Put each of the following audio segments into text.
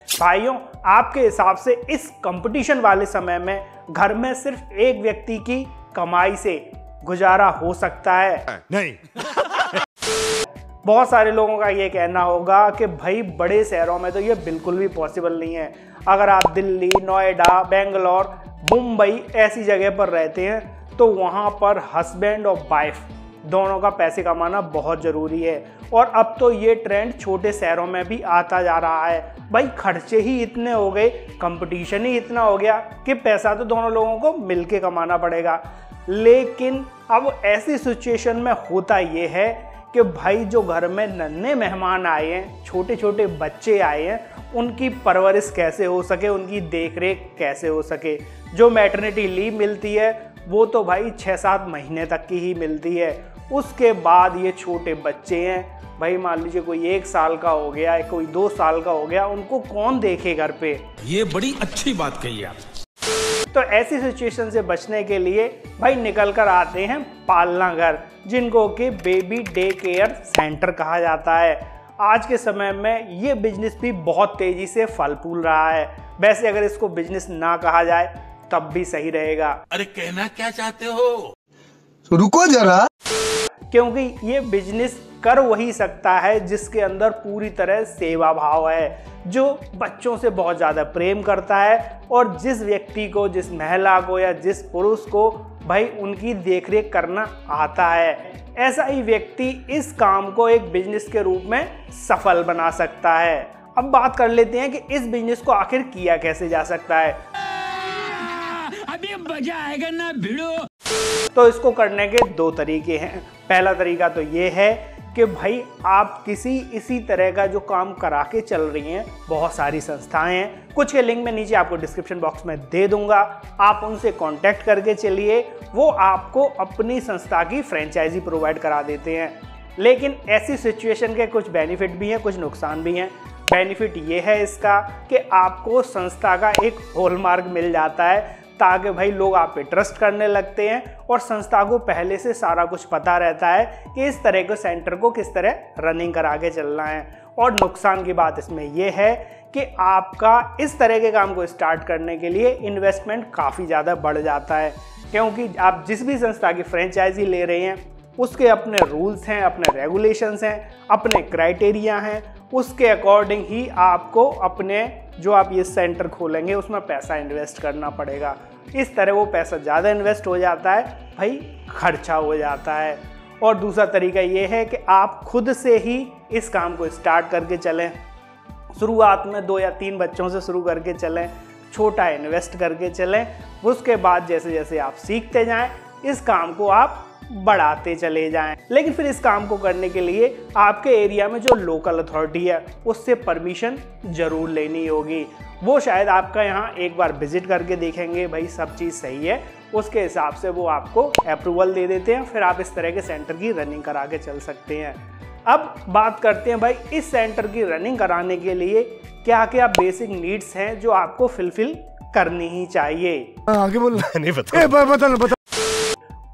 भाइयों, आपके हिसाब से इस कंपटीशन वाले समय में घर में सिर्फ एक व्यक्ति की कमाई से गुजारा हो सकता है? नहीं। बहुत सारे लोगों का ये कहना होगा कि भाई बड़े शहरों में तो ये बिल्कुल भी पॉसिबल नहीं है। अगर आप दिल्ली, नोएडा, बेंगलोर, मुंबई ऐसी जगह पर रहते हैं तो वहाँ पर हस्बैंड और वाइफ दोनों का पैसे कमाना बहुत ज़रूरी है। और अब तो ये ट्रेंड छोटे शहरों में भी आता जा रहा है। भाई खर्चे ही इतने हो गए, कंपटीशन ही इतना हो गया कि पैसा तो दोनों लोगों को मिलके कमाना पड़ेगा। लेकिन अब ऐसी सिचुएशन में होता ये है कि भाई जो घर में नन्हे मेहमान आए हैं, छोटे छोटे बच्चे आए हैं, उनकी परवरिश कैसे हो सके, उनकी देखरेख कैसे हो सके। जो मैटरनिटी लीव मिलती है वो तो भाई 6-7 महीने तक की ही मिलती है। उसके बाद ये छोटे बच्चे हैं, भाई मान लीजिए कोई 1 साल का हो गया, कोई 2 साल का हो गया, उनको कौन देखे घर पे? ये बड़ी अच्छी बात कही आप। तो ऐसी सिचुएशन से बचने के लिए भाई निकल कर आते हैं पालना घर, जिनको कि बेबी डे केयर सेंटर कहा जाता है। आज के समय में ये बिजनेस भी बहुत तेजी से फल फूल रहा है। वैसे अगर इसको बिजनेस ना कहा जाए तब भी सही रहेगा। अरे कहना क्या चाहते हो? रुको जरा। क्योंकि ये बिजनेस कर वही सकता है जिसके अंदर पूरी तरह सेवा भाव है, जो बच्चों से बहुत ज़्यादा प्रेम करता है और जिस व्यक्ति को, जिस महिला को या जिस पुरुष को भाई उनकी देखरेख करना आता है, ऐसा ही व्यक्ति इस काम को एक बिजनेस के रूप में सफल बना सकता है। अब बात कर लेते हैं कि इस बिजनेस को आखिर किया कैसे जा सकता है। अभी मजा आएगा ना भिड़ो। तो इसको करने के 2 तरीके हैं। पहला तरीका तो ये है कि भाई आप किसी इसी तरह का जो काम करा के चल रही हैं, बहुत सारी संस्थाएं हैं, कुछ के लिंक मैं नीचे आपको डिस्क्रिप्शन बॉक्स में दे दूंगा, आप उनसे कांटेक्ट करके चलिए, वो आपको अपनी संस्था की फ्रेंचाइजी प्रोवाइड करा देते हैं। लेकिन ऐसी सिचुएशन के कुछ बेनिफिट भी हैं, कुछ नुकसान भी हैं। बेनिफिट ये है इसका कि आपको संस्था का एक हॉलमार्क मिल जाता है, ताकि भाई लोग आप पे ट्रस्ट करने लगते हैं और संस्था को पहले से सारा कुछ पता रहता है कि इस तरह के सेंटर को किस तरह रनिंग करा के चलना है। और नुकसान की बात इसमें यह है कि आपका इस तरह के काम को स्टार्ट करने के लिए इन्वेस्टमेंट काफ़ी ज़्यादा बढ़ जाता है, क्योंकि आप जिस भी संस्था की फ्रेंचाइजी ले रहे हैं उसके अपने रूल्स हैं, अपने रेगुलेशंस हैं, अपने क्राइटेरिया हैं। उसके अकॉर्डिंग ही आपको अपने जो आप ये सेंटर खोलेंगे उसमें पैसा इन्वेस्ट करना पड़ेगा। इस तरह वो पैसा ज़्यादा इन्वेस्ट हो जाता है, भाई खर्चा हो जाता है। और दूसरा तरीका ये है कि आप खुद से ही इस काम को स्टार्ट करके चलें। शुरुआत में 2 या 3 बच्चों से शुरू करके चलें, छोटा इन्वेस्ट करके चलें। उसके बाद जैसे जैसे आप सीखते जाएं, इस काम को आप बढ़ाते चले जाएं। लेकिन फिर इस काम को करने के लिए आपके एरिया में जो लोकल अथॉरिटी है उससे परमिशन ज़रूर लेनी होगी। वो शायद आपका यहाँ एक बार विजिट करके देखेंगे भाई सब चीज़ सही है, उसके हिसाब से वो आपको अप्रूवल दे देते हैं, फिर आप इस तरह के सेंटर की रनिंग करा के चल सकते हैं। अब बात करते हैं भाई इस सेंटर की रनिंग कराने के लिए क्या क्या बेसिक नीड्स हैं जो आपको फुलफिल करनी ही चाहिए। आगे बोल। नहीं बता।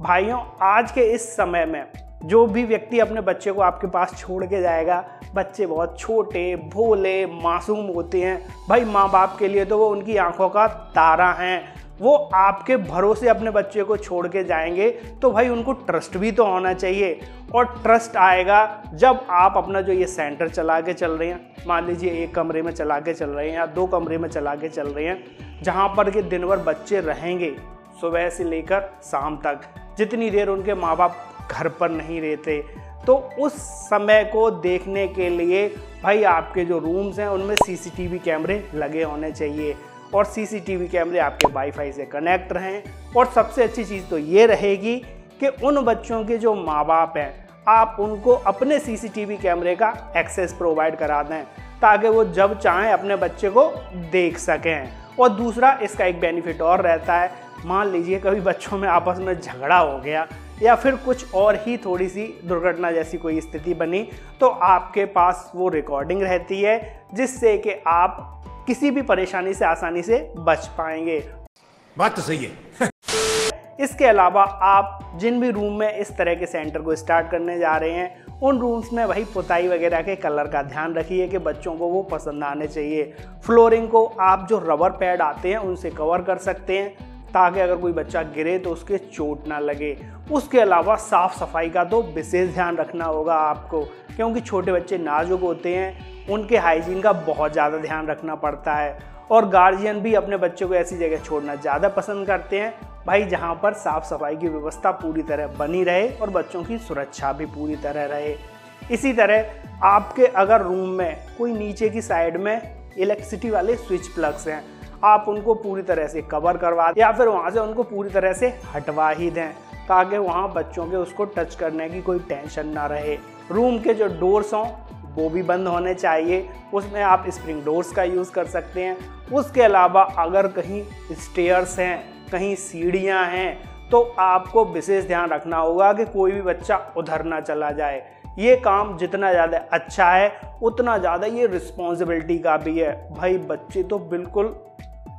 भाइयों, आज के इस समय में जो भी व्यक्ति अपने बच्चे को आपके पास छोड़ के जाएगा, बच्चे बहुत छोटे, भोले, मासूम होते हैं। भाई माँ बाप के लिए तो वो उनकी आंखों का तारा हैं। वो आपके भरोसे अपने बच्चे को छोड़ के जाएंगे तो भाई उनको ट्रस्ट भी तो होना चाहिए। और ट्रस्ट आएगा जब आप अपना जो ये सेंटर चला के चल रहे हैं, मान लीजिए 1 कमरे में चला के चल रहे हैं या 2 कमरे में चला के चल रहे हैं, जहाँ पर के दिन भर बच्चे रहेंगे सुबह से लेकर शाम तक, जितनी देर उनके माँ बाप घर पर नहीं रहते, तो उस समय को देखने के लिए भाई आपके जो रूम्स हैं उनमें सीसीटीवी कैमरे लगे होने चाहिए। और सीसीटीवी कैमरे आपके वाईफाई से कनेक्ट रहें। और सबसे अच्छी चीज़ तो ये रहेगी कि उन बच्चों के जो माँ बाप हैं, आप उनको अपने सीसीटीवी कैमरे का एक्सेस प्रोवाइड करा दें, ताकि वो जब चाहें अपने बच्चे को देख सकें। और दूसरा इसका एक बेनिफिट और रहता है, मान लीजिए कभी बच्चों में आपस में झगड़ा हो गया या फिर कुछ और ही थोड़ी सी दुर्घटना जैसी कोई स्थिति बनी, तो आपके पास वो रिकॉर्डिंग रहती है, जिससे कि आप किसी भी परेशानी से आसानी से बच पाएंगे। बात तो सही है। इसके अलावा आप जिन भी रूम में इस तरह के सेंटर को स्टार्ट करने जा रहे हैं उन रूम्स में भाई पुताई वगैरह के कलर का ध्यान रखिए कि बच्चों को वो पसंद आने चाहिए। फ्लोरिंग को आप जो रबर पैड आते हैं उनसे कवर कर सकते हैं ताकि अगर कोई बच्चा गिरे तो उसके चोट ना लगे। उसके अलावा साफ़ सफाई का तो विशेष ध्यान रखना होगा आपको, क्योंकि छोटे बच्चे नाजुक होते हैं, उनके हाइजीन का बहुत ज़्यादा ध्यान रखना पड़ता है। और गार्जियन भी अपने बच्चों को ऐसी जगह छोड़ना ज़्यादा पसंद करते हैं भाई जहाँ पर साफ़ सफाई की व्यवस्था पूरी तरह बनी रहे और बच्चों की सुरक्षा भी पूरी तरह रहे। इसी तरह आपके अगर रूम में कोई नीचे की साइड में इलेक्ट्रिसिटी वाले स्विच प्लग्स हैं, आप उनको पूरी तरह से कवर करवा दें या फिर वहाँ से उनको पूरी तरह से हटवा ही दें ताकि वहाँ बच्चों के उसको टच करने की कोई टेंशन ना रहे। रूम के जो डोर्स हों वो भी बंद होने चाहिए, उसमें आप स्प्रिंग डोर्स का यूज़ कर सकते हैं। उसके अलावा अगर कहीं स्टेयर्स हैं, कहीं सीढ़ियाँ हैं, तो आपको विशेष ध्यान रखना होगा कि कोई भी बच्चा उधर ना चला जाए। ये काम जितना ज़्यादा अच्छा है उतना ज़्यादा ये रिस्पॉन्सिबिलिटी का भी है। भाई बच्चे तो बिल्कुल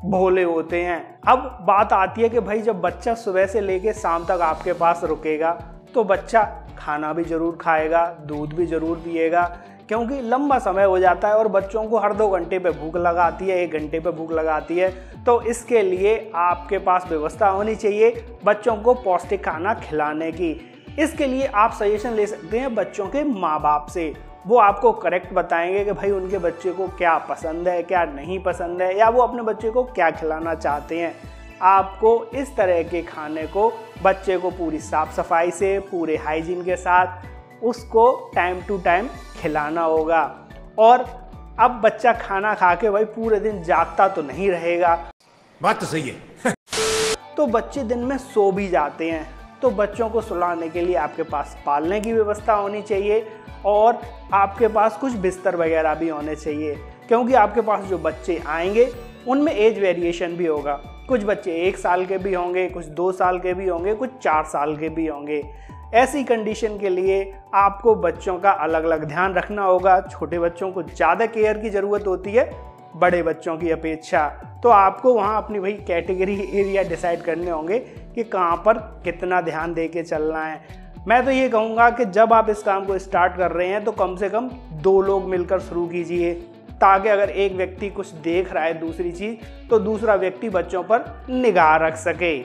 भोले होते हैं। अब बात आती है कि भाई जब बच्चा सुबह से लेके शाम तक आपके पास रुकेगा तो बच्चा खाना भी ज़रूर खाएगा, दूध भी ज़रूर पिएगा, क्योंकि लंबा समय हो जाता है और बच्चों को हर 2 घंटे पे भूख लगाती है, 1 घंटे पे भूख लगाती है। तो इसके लिए आपके पास व्यवस्था होनी चाहिए बच्चों को पौष्टिक खाना खिलाने की। इसके लिए आप सजेशन ले सकते हैं बच्चों के माँ बाप से, वो आपको करेक्ट बताएंगे कि भाई उनके बच्चे को क्या पसंद है, क्या नहीं पसंद है, या वो अपने बच्चे को क्या खिलाना चाहते हैं। आपको इस तरह के खाने को बच्चे को पूरी साफ़ सफाई से, पूरे हाइजीन के साथ उसको टाइम टू टाइम खिलाना होगा। और अब बच्चा खाना खा के भाई पूरे दिन जागता तो नहीं रहेगा, बात तो सही है। तो बच्चे दिन में सो भी जाते हैं। तो बच्चों को सुलाने के लिए आपके पास पालने की व्यवस्था होनी चाहिए और आपके पास कुछ बिस्तर वगैरह भी होने चाहिए, क्योंकि आपके पास जो बच्चे आएंगे उनमें एज वेरिएशन भी होगा। कुछ बच्चे 1 साल के भी होंगे, कुछ 2 साल के भी होंगे, कुछ 4 साल के भी होंगे। ऐसी कंडीशन के लिए आपको बच्चों का अलग अलग ध्यान रखना होगा। छोटे बच्चों को ज़्यादा केयर की ज़रूरत होती है बड़े बच्चों की अपेक्षा। तो आपको वहाँ अपनी वही कैटेगरी एरिया डिसाइड करने होंगे कि कहाँ पर कितना ध्यान दे के चलना है। मैं तो ये कहूँगा कि जब आप इस काम को स्टार्ट कर रहे हैं तो कम से कम 2 लोग मिलकर शुरू कीजिए, ताकि अगर एक व्यक्ति कुछ देख रहा है दूसरी चीज़ तो दूसरा व्यक्ति बच्चों पर निगाह रख सके।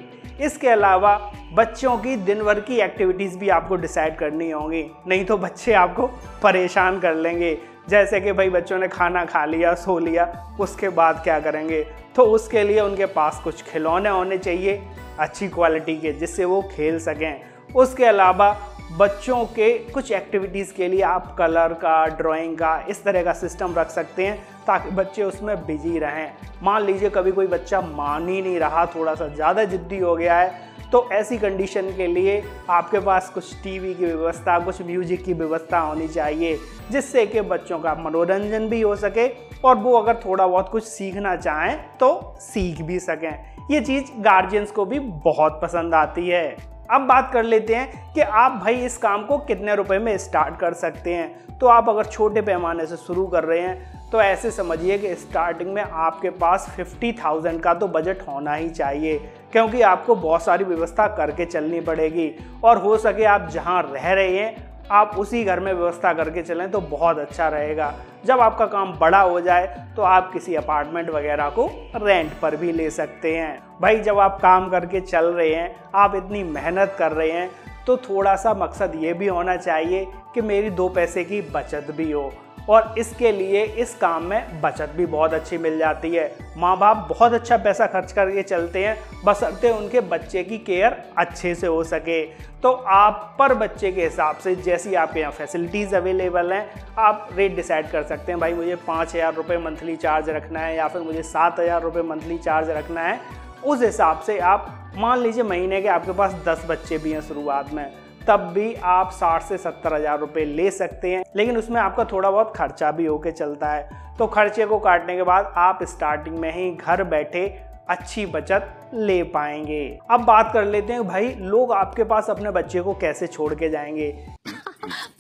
इसके अलावा बच्चों की दिन भर की एक्टिविटीज़ भी आपको डिसाइड करनी होंगी, नहीं तो बच्चे आपको परेशान कर लेंगे। जैसे कि भाई बच्चों ने खाना खा लिया, सो लिया, उसके बाद क्या करेंगे। तो उसके लिए उनके पास कुछ खिलौने होने चाहिए अच्छी क्वालिटी के, जिससे वो खेल सकें। उसके अलावा बच्चों के कुछ एक्टिविटीज़ के लिए आप कलर का, ड्राइंग का, इस तरह का सिस्टम रख सकते हैं ताकि बच्चे उसमें बिजी रहें। मान लीजिए कभी कोई बच्चा मान ही नहीं रहा, थोड़ा सा ज़्यादा जिद्दी हो गया है, तो ऐसी कंडीशन के लिए आपके पास कुछ टीवी की व्यवस्था, कुछ म्यूजिक की व्यवस्था होनी चाहिए, जिससे कि बच्चों का मनोरंजन भी हो सके और वो अगर थोड़ा बहुत कुछ सीखना चाहें तो सीख भी सकें। ये चीज़ गार्जियंस को भी बहुत पसंद आती है। अब बात कर लेते हैं कि आप भाई इस काम को कितने रुपए में स्टार्ट कर सकते हैं। तो आप अगर छोटे पैमाने से शुरू कर रहे हैं तो ऐसे समझिए कि स्टार्टिंग में आपके पास 50,000 का तो बजट होना ही चाहिए, क्योंकि आपको बहुत सारी व्यवस्था करके चलनी पड़ेगी। और हो सके आप जहां रह रहे हैं आप उसी घर में व्यवस्था करके चलें तो बहुत अच्छा रहेगा। जब आपका काम बड़ा हो जाए तो आप किसी अपार्टमेंट वगैरह को रेंट पर भी ले सकते हैं। भाई जब आप काम करके चल रहे हैं, आप इतनी मेहनत कर रहे हैं, तो थोड़ा सा मकसद ये भी होना चाहिए कि मेरी 2 पैसे की बचत भी हो। और इसके लिए इस काम में बचत भी बहुत अच्छी मिल जाती है। माँ बाप बहुत अच्छा पैसा खर्च करके चलते हैं, बशर्ते उनके बच्चे की केयर अच्छे से हो सके। तो आप पर बच्चे के हिसाब से जैसी आपके यहाँ फैसिलिटीज़ अवेलेबल हैं, आप रेट डिसाइड कर सकते हैं। भाई मुझे 5,000 रुपये मंथली चार्ज रखना है या फिर मुझे 7,000 रुपये मंथली चार्ज रखना है। उस हिसाब से आप मान लीजिए महीने के आपके पास 10 बच्चे भी हैं शुरुआत में, तब भी आप 60 से 70,000 रुपये ले सकते हैं, लेकिन उसमें आपका थोड़ा बहुत खर्चा भी होके चलता है। तो खर्चे को काटने के बाद आप स्टार्टिंग में ही घर बैठे अच्छी बचत ले पाएंगे। अब बात कर लेते हैं भाई लोग आपके पास अपने बच्चे को कैसे छोड़ के जाएंगे।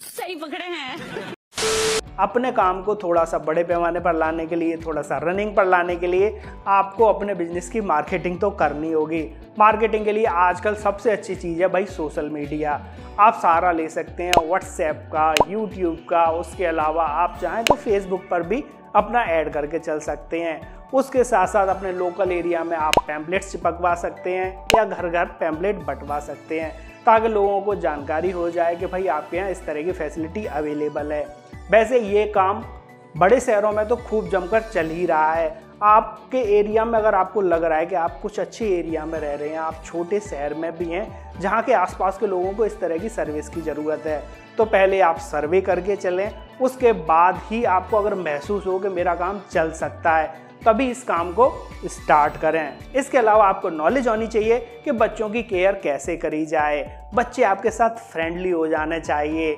सही पकड़े हैं। अपने काम को थोड़ा सा बड़े पैमाने पर लाने के लिए, थोड़ा सा रनिंग पर लाने के लिए आपको अपने बिजनेस की मार्केटिंग तो करनी होगी। मार्केटिंग के लिए आजकल सबसे अच्छी चीज़ है भाई सोशल मीडिया। आप सारा ले सकते हैं, व्हाट्सएप का, यूट्यूब का, उसके अलावा आप चाहें तो फेसबुक पर भी अपना ऐड करके चल सकते हैं। उसके साथ साथ अपने लोकल एरिया में आप पैम्पलेट्स चिपकवा सकते हैं या घर घर पैम्पलेट बंटवा सकते हैं, ताकि लोगों को जानकारी हो जाए कि भाई आपके यहाँ इस तरह की फैसिलिटी अवेलेबल है। वैसे ये काम बड़े शहरों में तो खूब जमकर चल ही रहा है। आपके एरिया में अगर आपको लग रहा है कि आप कुछ अच्छे एरिया में रह रहे हैं, आप छोटे शहर में भी हैं जहाँ के आसपास के लोगों को इस तरह की सर्विस की ज़रूरत है, तो पहले आप सर्वे करके चलें। उसके बाद ही आपको अगर महसूस हो कि मेरा काम चल सकता है, तभी इस काम को स्टार्ट करें। इसके अलावा आपको नॉलेज होनी चाहिए कि बच्चों की केयर कैसे करी जाए, बच्चे आपके साथ फ्रेंडली हो जाने चाहिए।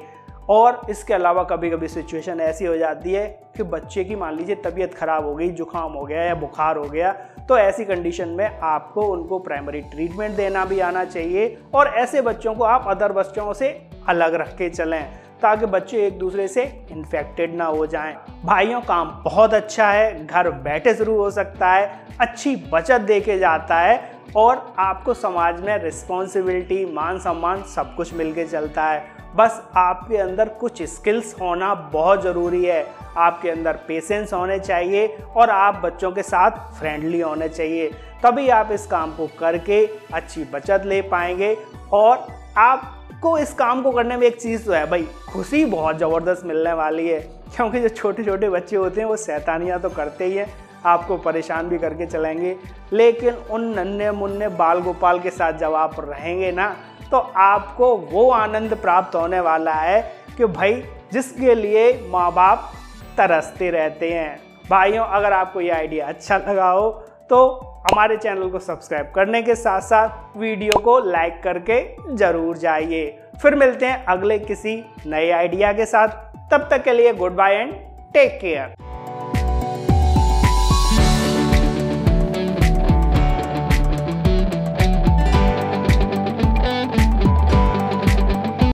और इसके अलावा कभी कभी सिचुएशन ऐसी हो जाती है कि बच्चे की मान लीजिए तबीयत खराब हो गई, जुकाम हो गया या बुखार हो गया, तो ऐसी कंडीशन में आपको उनको प्राइमरी ट्रीटमेंट देना भी आना चाहिए। और ऐसे बच्चों को आप अदर बच्चों से अलग रख के चलें, ताकि बच्चे एक दूसरे से इन्फेक्टेड ना हो जाएं। भाइयों, काम बहुत अच्छा है, घर बैठे शुरू हो सकता है, अच्छी बचत देके जाता है और आपको समाज में रिस्पॉन्सिबिलिटी, मान सम्मान सब कुछ मिलके चलता है। बस आपके अंदर कुछ स्किल्स होना बहुत ज़रूरी है। आपके अंदर पेशेंस होने चाहिए और आप बच्चों के साथ फ्रेंडली होने चाहिए, तभी आप इस काम को करके अच्छी बचत ले पाएंगे। और आपको इस काम को करने में एक चीज़ तो है भाई, खुशी बहुत ज़बरदस्त मिलने वाली है, क्योंकि जो छोटे छोटे बच्चे होते हैं वो शैतानियाँ तो करते ही हैं, आपको परेशान भी करके चलेंगे, लेकिन उन नन्हे मुन्ने बाल गोपाल के साथ जब आप रहेंगे ना, तो आपको वो आनंद प्राप्त होने वाला है कि भाई जिसके लिए माँ बाप तरसते रहते हैं। भाइयों, अगर आपको ये आइडिया अच्छा लगा हो तो हमारे चैनल को सब्सक्राइब करने के साथ साथ वीडियो को लाइक करके ज़रूर जाइए। फिर मिलते हैं अगले किसी नए आइडिया के साथ, तब तक के लिए goodbye and take care.